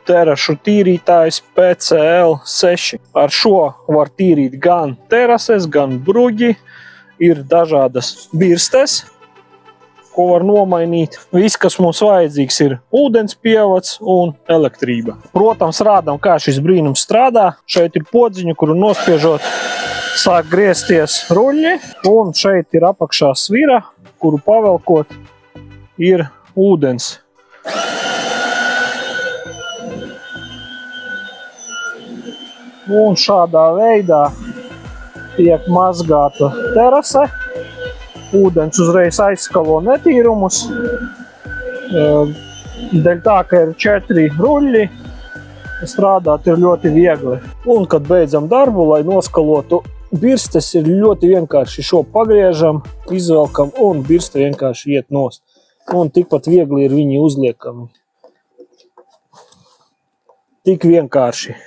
Terašu tīrītājs PCL6. Ar šo var tīrīt gan terases, gan bruģi. Ir dažādas birstes, ko var nomainīt. Viss, kas mums vajadzīgs, ir ūdens pievads un elektrība. Protams, rādām, kā šis brīnums strādā. Šeit ir podziņa, kuru nospiežot sāk griezties ruļļi. Un šeit ir apakšā svira, kuru pavelkot ir ūdens. Un šādā veidā tiek mazgāta terase. Ūdens uzreiz aizskalo netīrumus. Dēļ tā, ka ir 4 ruļļi, strādāt ir ļoti viegli. Un, kad beidzam darbu, lai noskalotu birstes, ir ļoti vienkārši šo pagriežam, izvelkam un birste vienkārši iet nost. Un tikpat viegli ir viņi uzliekami. Tik vienkārši.